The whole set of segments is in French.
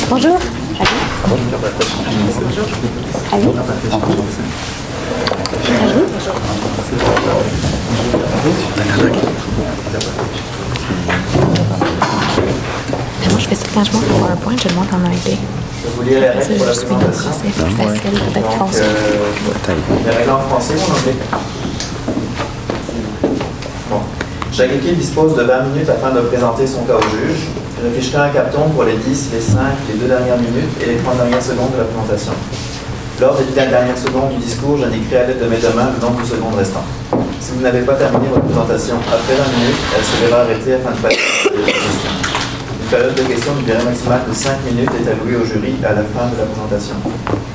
Bonjour. Allô? Allô? Moi, je fais ça quand je monte en PowerPoint, je le monte en anglais. Vous lire les règles pour la Je suis en présentation. français, plus facile, peut-être qu'ils font ça. Les règles en français ou en anglais? Bon. Chaque équipe dispose de 20 minutes afin de présenter son cas au juge. Je réfléchirai un capton pour les 10, les 5, les 2 dernières minutes et les 30 dernières secondes de la présentation. Lors des 10 dernières secondes du discours, j'indiquerai à l'aide de mes deux mains le nombre de secondes restantes. Si vous n'avez pas terminé votre présentation après 20 minutes, elle se verra arrêtée afin de passer à la question. Une période de questions d'une durée maximale de 5 minutes est allouée au jury à la fin de la présentation.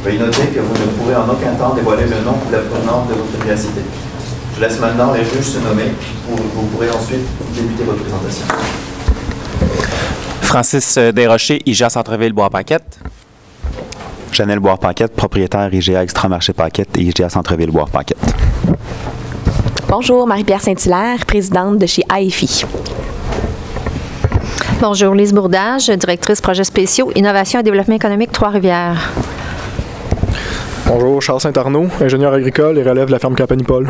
Veuillez noter que vous ne pourrez en aucun temps dévoiler le nom ou la provenance de votre véracité. Je laisse maintenant les juges se nommer. Vous pourrez ensuite débuter votre présentation. Francis Desrochers, IGA Centre-Ville Bois-Paquette. Janelle Boire-Paquette, propriétaire IGA Extramarché Paquette et IGA Centre-Ville Boire-Paquette. Bonjour, Marie-Pierre Saint-Hilaire, présidente de chez AFI. Bonjour, Lise Bourdage, directrice projets spéciaux, innovation et développement économique Trois-Rivières. Bonjour, Charles Saint-Arnaud, ingénieur agricole et relève de la ferme Campagnie Paul.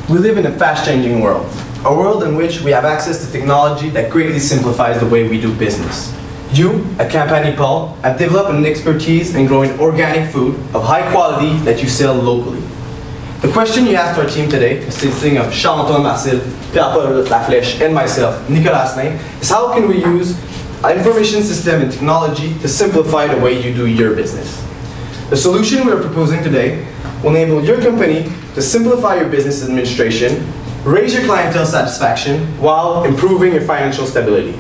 We live in a fast-changing world, a world in which we have access to technology that greatly simplifies the way we do business. You, at Campagnie Paul, have developed an expertise in growing organic food of high quality that you sell locally. The question you asked our team today, consisting of Charles-Antoine Marcel, Pierre-Paul Laflèche, and myself, Nicolas Asselin, is how can we use information system and technology to simplify the way you do your business. The solution we are proposing today will enable your company to simplify your business administration, raise your clientele satisfaction, while improving your financial stability.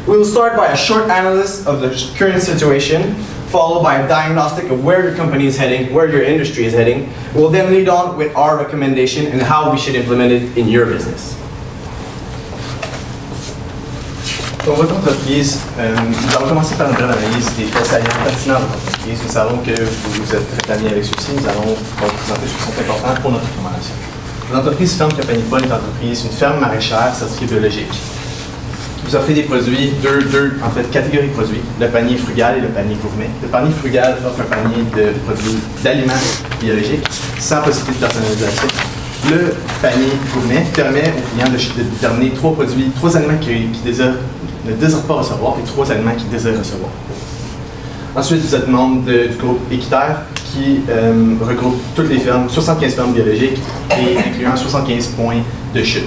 We will start by a short analysis of the current situation, followed by a diagnostic of where your company is heading, where your industry is heading. We'll then lead on with our recommendation and how we should implement it in your business. Pour votre entreprise, nous allons commencer par une brève analyse des faits saillants pertinents de votre entreprise. Nous savons que vous êtes très familier avec ceux-ci. Nous allons vous présenter ceux qui sont importants pour notre recommandation. L'entreprise Ferme Campagnie Paul est une entreprise, une ferme maraîchère certifiée biologique. Vous offrez des produits, deux catégories de produits, le panier frugal et le panier gourmet. Le panier frugal offre un panier de produits d'aliments biologiques sans possibilité de personnalisation. Le panier gourmet permet aux clients de déterminer trois aliments qu'ils ne désirent pas recevoir et 3 aliments qu'ils désirent recevoir. Ensuite, vous êtes membre du groupe Équiterre qui regroupe toutes les fermes, 75 fermes biologiques et incluant 75 points de chute.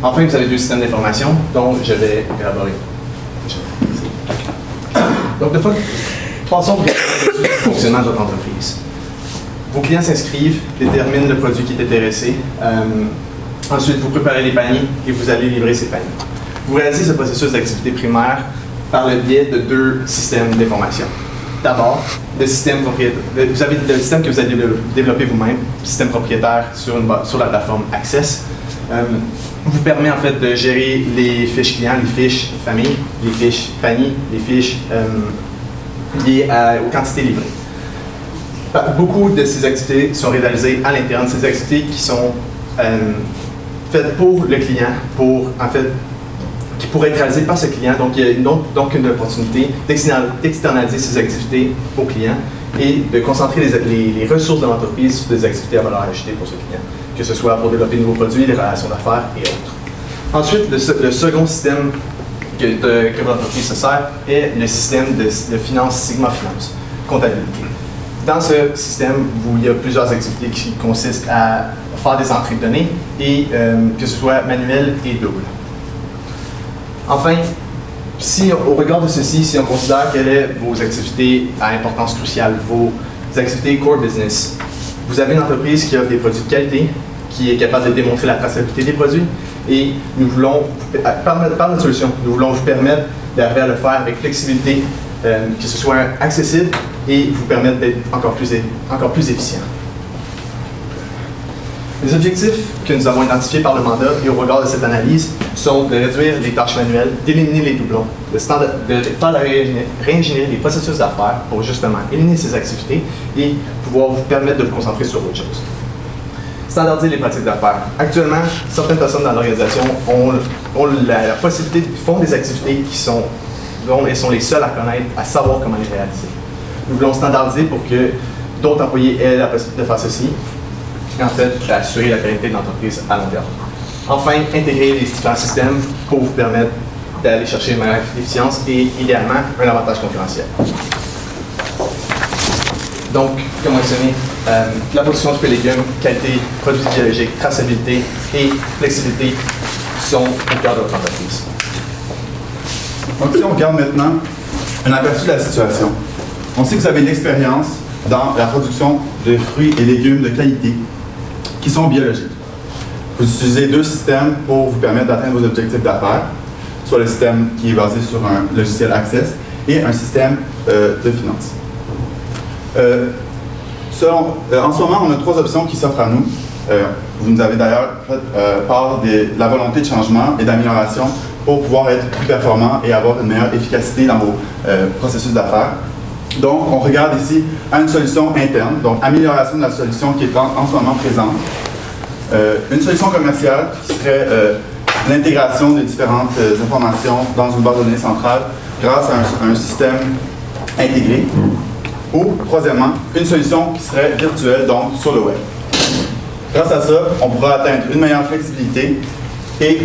Enfin, vous avez 2 systèmes d'information dont je vais élaborer. Donc, passons au fonctionnement de votre entreprise. Vos clients s'inscrivent, déterminent le produit qui est intéressé. Ensuite, vous préparez les paniers et vous allez livrer ces paniers. Vous réalisez ce processus d'activité primaire par le biais de 2 systèmes d'information. D'abord, le système propriétaire. Vous avez le système que vous avez développé vous-même, le système propriétaire sur la plateforme Access. Vous permet en fait de gérer les fiches clients, les fiches famille, les fiches panier, les fiches liées aux quantités livrées. Beaucoup de ces activités sont réalisées à l'interne, ces activités qui sont faites pour le client, qui pourraient être réalisées par ce client. Donc, il y a donc une opportunité d'externaliser ces activités au client et de concentrer les ressources de l'entreprise sur des activités à valeur ajoutée pour ce client, que ce soit pour développer de nouveaux produits, des relations d'affaires et autres. Ensuite, le second système que votre entreprise se sert est le système de finance Sigma Finance, comptabilité. Dans ce système, il y a plusieurs activités qui consistent à faire des entrées de données et que ce soit manuel et double. Enfin, au regard de ceci, si on considère quelles sont vos activités à importance cruciale, vos activités core business, vous avez une entreprise qui offre des produits de qualité, qui est capable de démontrer la traçabilité des produits et nous voulons, par notre solution, nous voulons vous permettre d'arriver à le faire avec flexibilité, que ce soit accessible et vous permettre d'être encore plus efficient. Les objectifs que nous avons identifiés par le mandat et au regard de cette analyse sont de réduire les tâches manuelles, d'éliminer les doublons, réingénierer les processus d'affaires pour justement éliminer ces activités et pouvoir vous permettre de vous concentrer sur autre chose. Standardiser les pratiques d'affaires. Actuellement, certaines personnes dans l'organisation ont la possibilité de faire des activités dont elles sont les seules à connaître, à savoir comment les réaliser. Nous voulons standardiser pour que d'autres employés aient la possibilité de faire ceci et en fait assurer la qualité de l'entreprise à long terme. Enfin, intégrer les différents systèmes pour vous permettre d'aller chercher une meilleure efficience et idéalement un avantage concurrentiel. Donc, comme mentionné, la production de fruits et légumes, qualité, produits biologiques, traçabilité et flexibilité sont au cœur de votre entreprise. Donc, si on regarde maintenant un aperçu de la situation, on sait que vous avez de l'expérience dans la production de fruits et légumes de qualité qui sont biologiques. Vous utilisez 2 systèmes pour vous permettre d'atteindre vos objectifs d'affaires, soit le système qui est basé sur un logiciel Access et un système de finance. En ce moment, on a 3 options qui s'offrent à nous. Vous nous avez d'ailleurs fait part de la volonté de changement et d'amélioration pour pouvoir être plus performant et avoir une meilleure efficacité dans vos processus d'affaires. Donc, on regarde ici à une solution interne, donc amélioration de la solution qui est en ce moment présente. Une solution commerciale qui serait l'intégration des différentes informations dans une base de données centrale grâce à un système intégré. Ou, troisièmement, une solution qui serait virtuelle, donc sur le web. Grâce à ça, on pourra atteindre une meilleure flexibilité et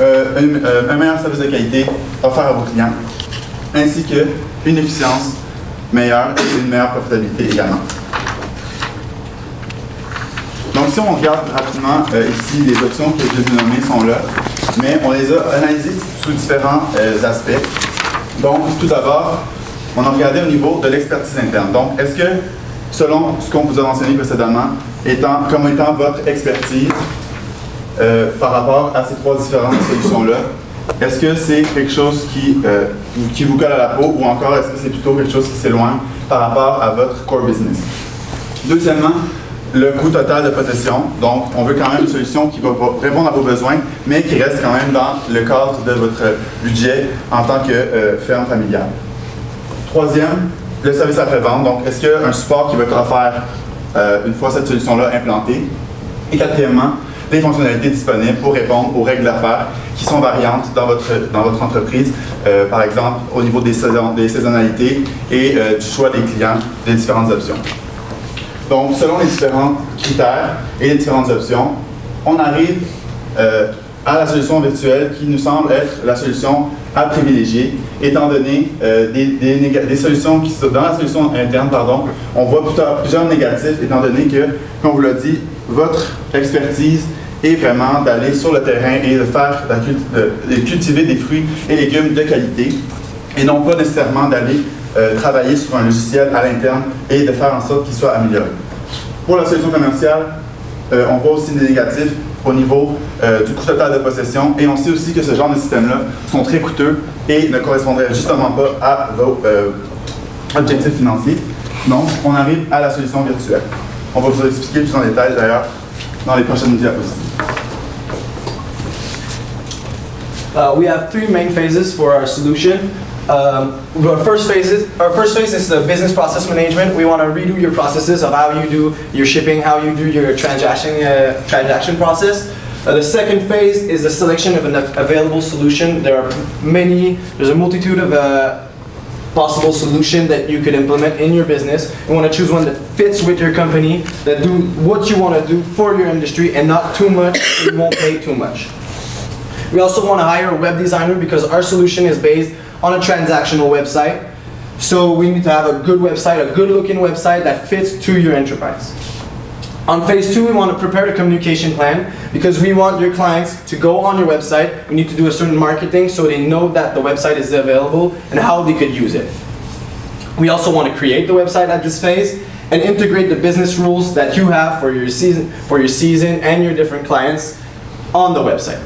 un meilleur service de qualité offert à vos clients, ainsi qu'une efficience meilleure et une meilleure profitabilité également. Donc, si on regarde rapidement ici, les options que je viens de nommer sont là, mais on les a analysées sous différents aspects. Donc, tout d'abord, on a regardé au niveau de l'expertise interne. Donc, est-ce que, selon ce qu'on vous a mentionné précédemment, comme étant votre expertise par rapport à ces 3 différentes solutions-là, est-ce que c'est quelque chose qui vous colle à la peau ou encore est-ce que c'est plutôt quelque chose qui s'éloigne par rapport à votre core business? Deuxièmement, le coût total de possession. Donc, on veut quand même une solution qui va répondre à vos besoins, mais qui reste quand même dans le cadre de votre budget en tant que ferme familiale. Troisième, le service après-vente. Donc, est-ce qu'il y a un support qui va être offert une fois cette solution-là implantée? Et quatrièmement, les fonctionnalités disponibles pour répondre aux règles d'affaires qui sont variantes dans votre entreprise, par exemple au niveau des saisonnalités et du choix des clients, des différentes options. Donc, selon les différents critères et les différentes options, on arrive à la solution virtuelle qui nous semble être la solution à privilégier, étant donné des solutions qui sont dans la solution interne, on voit plusieurs négatifs, étant donné que, comme on vous l'a dit, votre expertise est vraiment d'aller sur le terrain et de cultiver des fruits et légumes de qualité, et non pas nécessairement d'aller travailler sur un logiciel à l'interne et de faire en sorte qu'il soit amélioré. Pour la solution commerciale, on voit aussi des négatifs au niveau du coût total de possession et on sait aussi que ce genre de systèmes-là sont très coûteux et ne correspondraient justement pas à vos objectifs financiers. Donc, on arrive à la solution virtuelle. On va vous expliquer plus en détail d'ailleurs dans les prochaines diapositives. We have 3 main phases for our solution. Our first phase is the business process management. We want to redo your processes of how you do your shipping, how you do your transaction process. The second phase is the selection of an available solution. There's a multitude of possible solutions that you could implement in your business. You want to choose one that fits with your company, that do what you want to do for your industry and not too much, so you won't pay too much. We also want to hire a web designer because our solution is based on a transactional website. So we need to have a good website, a good looking website that fits to your enterprise. On phase 2, we want to prepare a communication plan because we want your clients to go on your website. We need to do a certain marketing so they know that the website is available and how they could use it. We also want to create the website at this phase and integrate the business rules that you have for your season and your different clients on the website.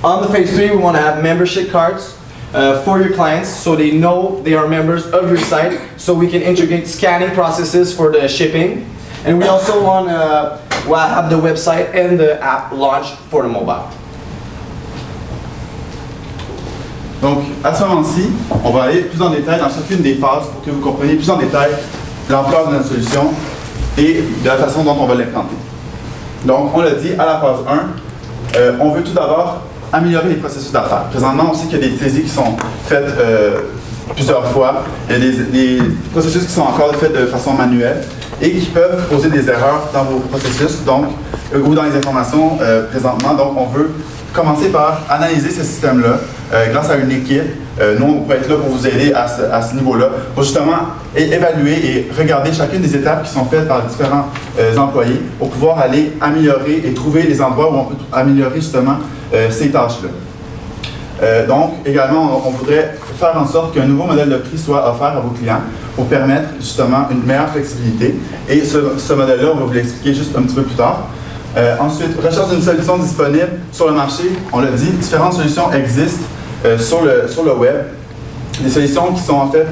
On the phase 3, we want to have membership cards for your clients so they know they are members of your site, so we can integrate scanning processes for the shipping. And we also want to have the website and the app launched for the mobile. Donc, à ce moment-ci, on va aller plus en détail dans chacune des phases pour que vous compreniez plus en détail l'ampleur de notre solution et de la façon dont on va l'implanter. Donc, on l'a dit, à la phase 1, on veut tout d'abord améliorer les processus d'affaires. Présentement, on sait qu'il y a des saisies qui sont faites plusieurs fois. Il y a des processus qui sont encore faits de façon manuelle et qui peuvent poser des erreurs dans vos processus, donc, ou dans les informations présentement. Donc, on veut commencer par analyser ce système-là grâce à une équipe. Nous, on pourrait être là pour vous aider à ce niveau-là, pour justement évaluer et regarder chacune des étapes qui sont faites par différents employés pour pouvoir aller améliorer et trouver les endroits où on peut améliorer justement ces tâches-là. Donc, également, on voudrait faire en sorte qu'un nouveau modèle de prix soit offert à vos clients pour permettre justement une meilleure flexibilité. Et ce modèle-là, on va vous l'expliquer juste un petit peu plus tard. Ensuite, recherche d'une solution disponible sur le marché. On l'a dit, différentes solutions existent sur le web. Des solutions qui sont en fait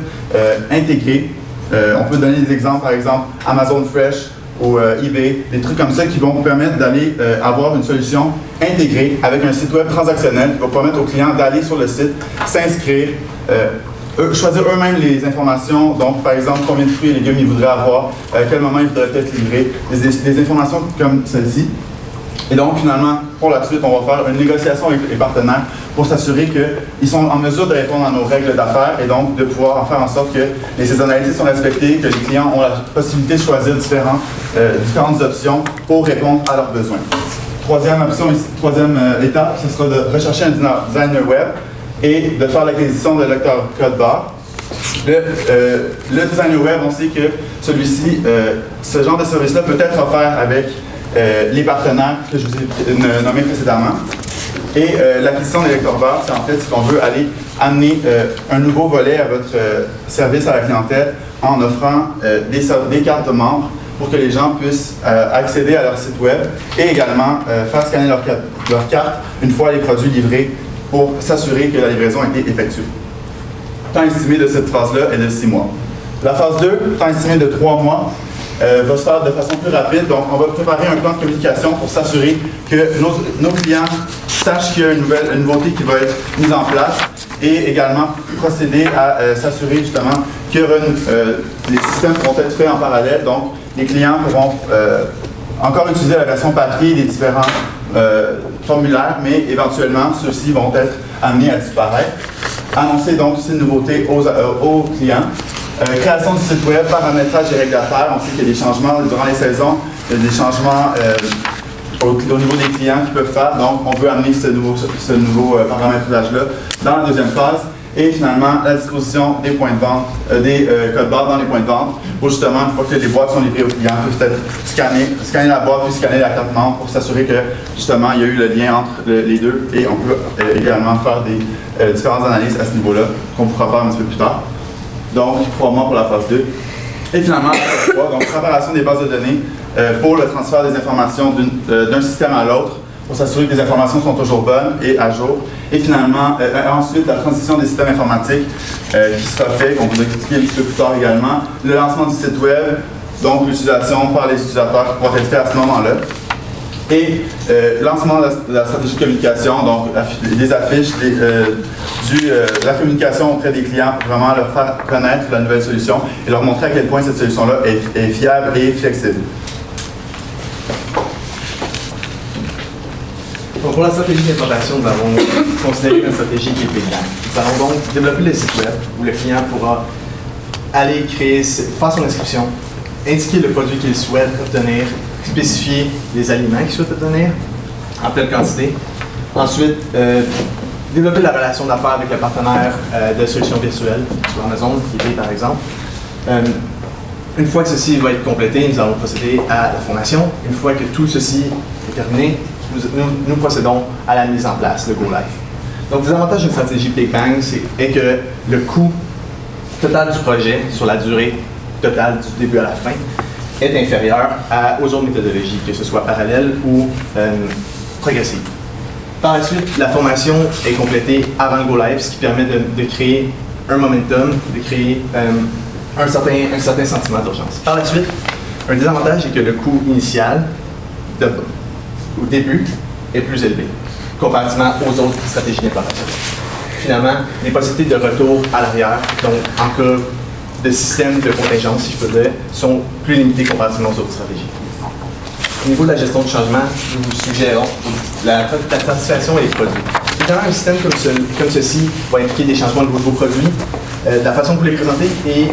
intégrées. On peut donner des exemples, par exemple Amazon Fresh ou eBay, des trucs comme ça qui vont vous permettre d'aller avoir une solution intégrée avec un site web transactionnel qui va permettre aux clients d'aller sur le site, s'inscrire, choisir eux-mêmes les informations, donc par exemple combien de fruits et légumes ils voudraient avoir, à quel moment ils voudraient être livrés, des informations comme celle-ci. Et donc finalement, pour la suite, on va faire une négociation avec les partenaires pour s'assurer qu'ils sont en mesure de répondre à nos règles d'affaires et donc de pouvoir faire en sorte que les saisonnalités sont respectées, que les clients ont la possibilité de choisir différentes options pour répondre à leurs besoins. Troisième étape, ce sera de rechercher un designer web et de faire l'acquisition de lecteurs code barre. Le designer web, on sait que celui-ci, ce genre de service-là peut être offert avec les partenaires que je vous ai nommés précédemment. Et l'acquisition des lecteurs barres, c'est en fait ce qu'on veut aller amener un nouveau volet à votre service à la clientèle en offrant des cartes de membres pour que les gens puissent accéder à leur site web et également faire scanner leur carte une fois les produits livrés pour s'assurer que la livraison a été effectuée. Le temps estimé de cette phase-là est de 6 mois. La phase 2, temps estimé de 3 mois, va se faire de façon plus rapide. Donc, on va préparer un plan de communication pour s'assurer que nos clients sachent qu'il y a une nouveauté qui va être mise en place et également procéder à s'assurer justement que les systèmes pourront être faits en parallèle. Donc, les clients pourront encore utiliser la version papier des différents formulaires, mais éventuellement, ceux-ci vont être amenés à disparaître. Annoncer donc ces nouveautés aux clients. Création du site web, paramétrage des règles d'affaires. On sait qu'il y a des changements durant les saisons, il y a des changements au niveau des clients qui peuvent faire. Donc, on veut amener ce nouveau paramétrage-là dans la deuxième phase. Et finalement, la disposition des points de vente, des codes barres dans les points de vente, pour justement, une fois que les boîtes sont livrées aux clients, peuvent être scanner la boîte puis scanner la carte membre pour s'assurer que justement il y a eu le lien entre les deux. Et on peut également faire des différentes analyses à ce niveau-là qu'on pourra faire un petit peu plus tard. Donc, 3 mois pour la phase 2. Et finalement, la phase 3, donc préparation des bases de données pour le transfert des informations d'un système à l'autre, pour s'assurer que les informations sont toujours bonnes et à jour. Et finalement, ensuite, la transition des systèmes informatiques qui sera fait, qu'on vous expliquer un petit peu plus tard également. Le lancement du site web, donc l'utilisation par les utilisateurs pourra être fait à ce moment-là. Et lancement de la stratégie de communication, donc des affiches, la communication auprès des clients pour vraiment leur faire connaître la nouvelle solution et leur montrer à quel point cette solution-là est fiable et flexible. Donc pour la stratégie d'implantation, nous avons considéré une stratégie qui est payante. Nous allons donc développer le site web où le client pourra aller faire son inscription, indiquer le produit qu'il souhaite obtenir, spécifier les aliments qu'il souhaite obtenir en telle quantité. Ensuite, développer la relation d'affaires avec le partenaire de solutions virtuelles, sur Amazon, eBay par exemple. Une fois que ceci va être complété, nous allons procéder à la formation. Une fois que tout ceci est terminé, nous procédons à la mise en place, le Go Live. Donc, les avantages d'une stratégie Big Bang, est que le coût total du projet sur la durée totale du début à la fin est inférieur aux autres méthodologies, que ce soit parallèle ou progressive. Par la suite, la formation est complétée avant le Go Live, ce qui permet de créer un momentum, de créer un certain sentiment d'urgence. Par la suite, un désavantage est que le coût initial au début est plus élevé comparativement aux autres stratégies d'implantation. finalement, les possibilités de retour à l'arrière, donc en cas de système de contingence, si je peux dire, sont plus limitées comparativement aux autres stratégies. Au niveau de la gestion du changement, nous vous suggérons la satisfaction et les produits. Évidemment, un système comme ceci va impliquer des changements de vos produits, de la façon que vous les présentez et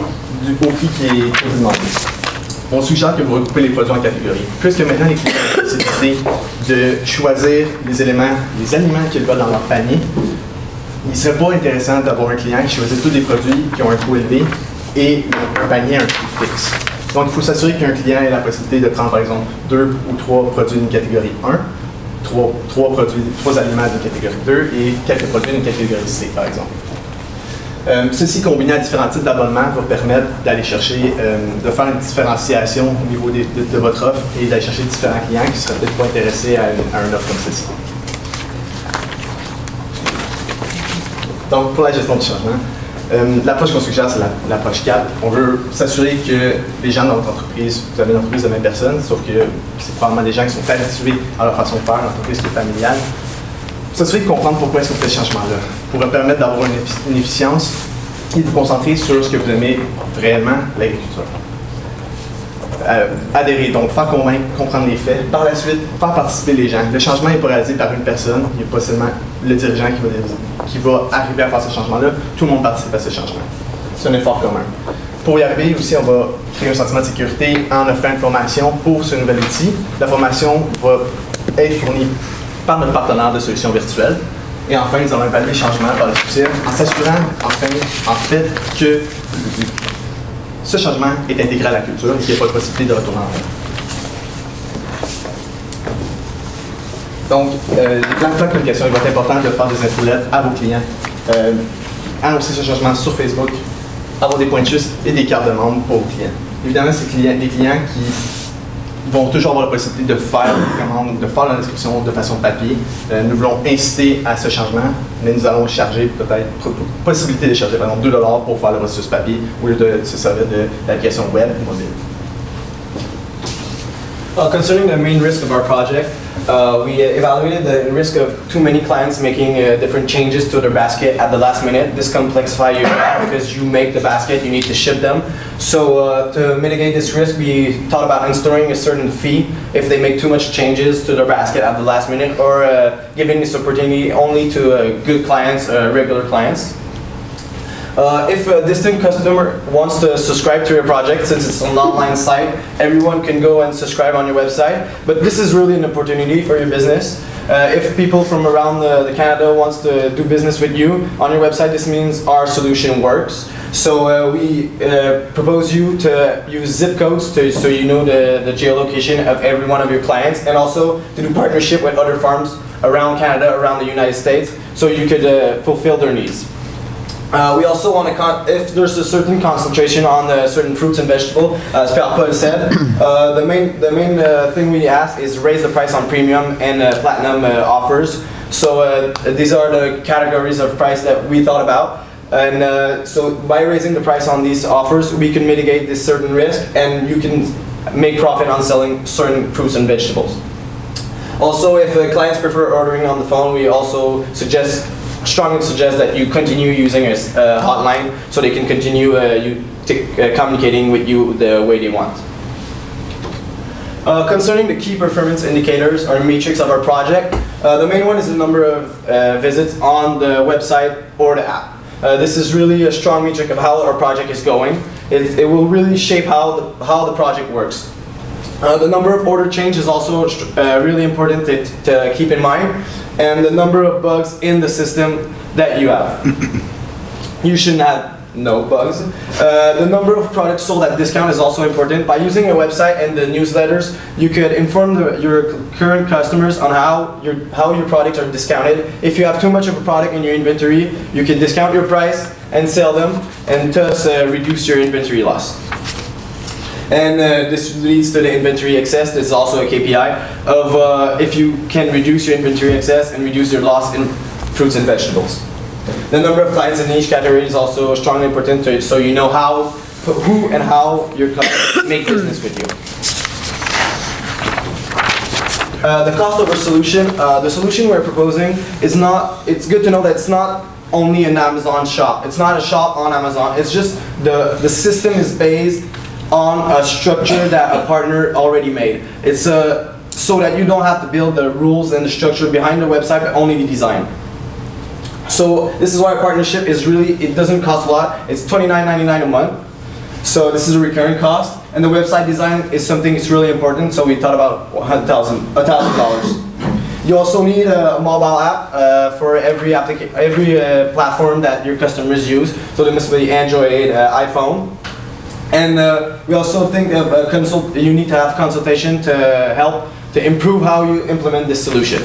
au prix qui est demandé. On suggère que vous regroupez les produits en catégories. Puisque maintenant les clients ont la possibilité de choisir les éléments, les aliments qu'ils veulent dans leur panier, il ne serait pas intéressant d'avoir un client qui choisit tous les produits qui ont un coût élevé et un panier à un prix fixe. Donc, il faut s'assurer qu'un client ait la possibilité de prendre, par exemple, 2 ou 3 produits d'une catégorie 1, 3 aliments d'une catégorie 2 et quelques produits d'une catégorie C, par exemple. Ceci combiné à différents types d'abonnements va permettre d'aller chercher, de faire une différenciation au niveau de votre offre et d'aller chercher différents clients qui ne seraient peut-être pas intéressés à une offre comme celle-ci. Donc, pour la gestion du changement, l'approche qu'on suggère, c'est l'approche 4. On veut s'assurer que les gens dans votre entreprise, vous avez une entreprise de même personne, sauf que c'est probablement des gens qui sont habitués à leur façon de faire, une entreprise qui est familiale. S'assurer de comprendre pourquoi est-ce qu'on fait ce changement-là, pour permettre d'avoir une efficience et de vous concentrer sur ce que vous aimez réellement, l'agriculture. Adhérer, donc faire convaincre, comprendre les faits. Par la suite, faire participer les gens. Le changement n'est pas réalisé par une personne, il n'y a pas seulement le dirigeant qui va arriver à faire ce changement-là, tout le monde participe à ce changement. C'est un effort commun. Pour y arriver aussi, on va créer un sentiment de sécurité en offrant une formation pour ce nouvel outil. La formation va être fournie par notre partenaire de solutions virtuelles. Et enfin, nous allons évaluer le changement par le soutien en s'assurant en fait que ce changement est intégré à la culture et qu'il n'y a pas de possibilité de retourner en arrière. Donc, les plans de communication, il va être important de faire des infolettes à vos clients, annoncer ce changement sur Facebook, avoir des points de chute et des cartes de membres pour vos clients. Évidemment, c'est des clients qui vont toujours avoir la possibilité de faire des commandes, de faire l'inscription de façon papier. Nous voulons inciter à ce changement, mais nous allons charger peut-être, possibilité de charger par exemple 2 $ pour faire le processus papier au lieu de se servir de l'application web et mobile. Concerning the main risk of our project, we evaluated the risk of too many clients making different changes to their basket at the last minute. This complexifies your job because you make the basket, you need to ship them. So to mitigate this risk, we thought about installing a certain fee if they make too much changes to their basket at the last minute, or giving this opportunity only to good clients, regular clients. If a distant customer wants to subscribe to your project, since it's an online site, everyone can go and subscribe on your website. But this is really an opportunity for your business. If people from around the Canada wants to do business with you on your website, this means our solution works. So we propose you to use zip codes so you know the geolocation of every one of your clients, and also to do partnership with other farms around Canada, around the United States, so you could fulfill their needs. We also want to, if there's a certain concentration on certain fruits and vegetables, as Pierre-Paul said, the main thing we ask is raise the price on premium and platinum offers. So these are the categories of price that we thought about. And so by raising the price on these offers, we can mitigate this certain risk, and you can make profit on selling certain fruits and vegetables. Also, if clients prefer ordering on the phone, we also strongly suggest that you continue using a hotline so they can continue communicating with you the way they want. Concerning the key performance indicators or metrics of our project, the main one is the number of visits on the website or the app. This is really a strong metric of how our project is going. It will really shape how the project works. The number of order change is also really important to keep in mind, and the number of bugs in the system that you have. You shouldn't have no bugs. The number of products sold at discount is also important. By using a website and the newsletters, you could inform your current customers on how your products are discounted. If you have too much of a product in your inventory, you can discount your price and sell them, and thus reduce your inventory loss. And this leads to the inventory excess. This is also a KPI of if you can reduce your inventory excess and reduce your loss in fruits and vegetables. The number of clients in each category is also strongly important, so you know who and how your clients make business with you. The cost of our solution, the solution we're proposing is not, it's good to know that it's not only an Amazon shop. It's not a shop on Amazon. It's just the system is based on a structure that a partner already made. It's so that you don't have to build the rules and the structure behind the website, but only the design. So this is why a partnership is really, it doesn't cost a lot. It's $29.99 a month. So this is a recurring cost. And the website design is something that's really important. So we thought about $1,000. You also need a mobile app for every platform that your customers use. So there must be Android, iPhone. And we also think of you need to have consultation to help to improve how you implement this solution.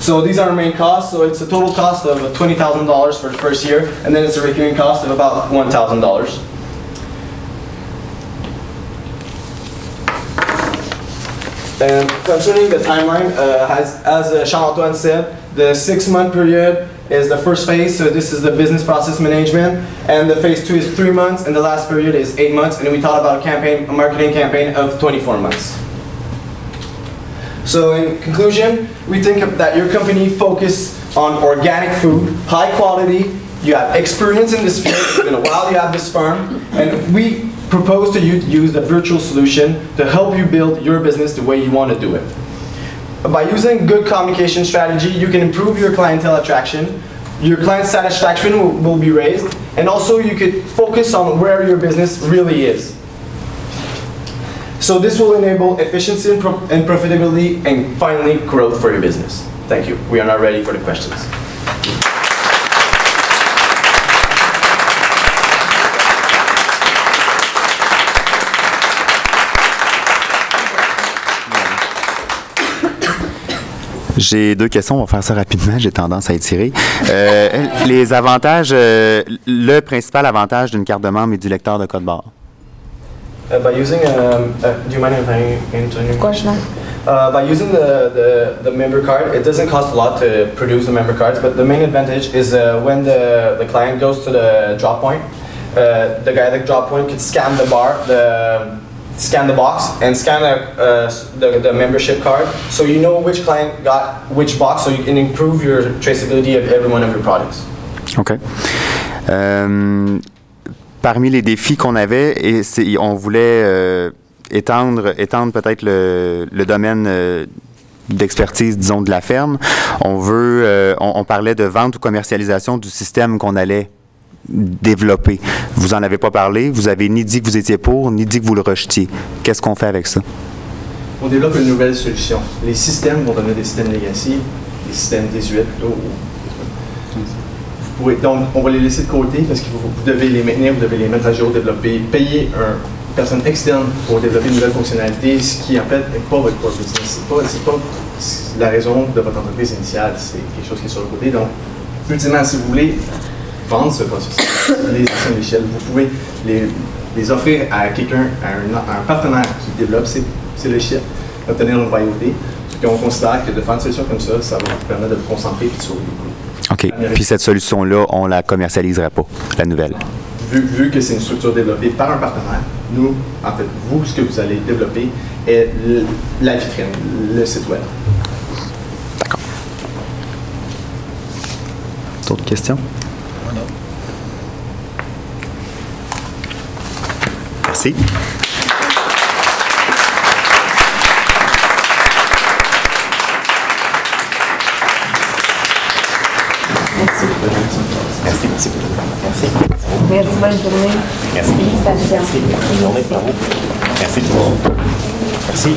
So these are our main costs. So it's a total cost of $20,000 for the first year, and then it's a recurring cost of about $1,000. And concerning the timeline, as Jean-Antoine said, the 6-month period is the first phase, so this is the business process management, and the phase 2 is 3 months, and the last period is 8 months, and we thought about a marketing campaign of 24 months. So in conclusion, we think that your company focus on organic food, high quality, you have experience in this field, it's been a while you have this farm, and we propose to you to use the virtual solution to help you build your business the way you want to do it. By using good communication strategy, you can improve your clientele attraction, your client satisfaction will be raised, and also you could focus on where your business really is. So this will enable efficiency and profitability and finally growth for your business. Thank you. We are now ready for the questions. J'ai 2 questions, on va faire ça rapidement, j'ai tendance à étirer. Les avantages, le principal avantage d'une carte de membre et du lecteur de code barre. By using, do you mind if I continue? Of course not. By using the member card, it doesn't cost a lot to produce the member cards, but the main advantage is when the client goes to the drop point, the guy at the drop point can scan the scan the box and scan the membership card, so you know which client got which box, so you can improve your traceability of every one of your products. OK. Parmi les défis qu'on avait, on voulait étendre peut-être le domaine d'expertise, disons, de la ferme. On parlait de vente ou commercialisation du système qu'on allait développer. Vous n'en avez pas parlé, vous avez ni dit que vous étiez pour, ni dit que vous le rejetiez. Qu'est-ce qu'on fait avec ça? On développe une nouvelle solution. Les systèmes vont devenir des systèmes legacy, des systèmes désuets plutôt. Donc, on va les laisser de côté parce que vous devez les maintenir, vous devez les mettre à jour, développer, payer une personne externe pour développer une nouvelle fonctionnalité, ce qui en fait n'est pas votre core business. C'est pas la raison de votre entreprise initiale, c'est quelque chose qui est sur le côté. Donc, ultimement, si vous voulez vendre ce processus, les actions d'échelle, vous pouvez les offrir à quelqu'un, à un partenaire qui développe ces logiciels, obtenir une royauté. Puis on considère que de faire une solution comme ça, ça va vous permettre de vous concentrer et de sauver les coûts. OK. Puis cette solution-là, on ne la commercialiserait pas, la nouvelle? Vu que c'est une structure développée par un partenaire, nous, en fait, vous, ce que vous allez développer est la vitrine, le site web. D'accord. D'autres questions? Non. Merci. Merci. Merci. Merci. Merci, bonne journée. Merci. Félicitations. Merci. Bonne journée pour vous. Merci. Merci.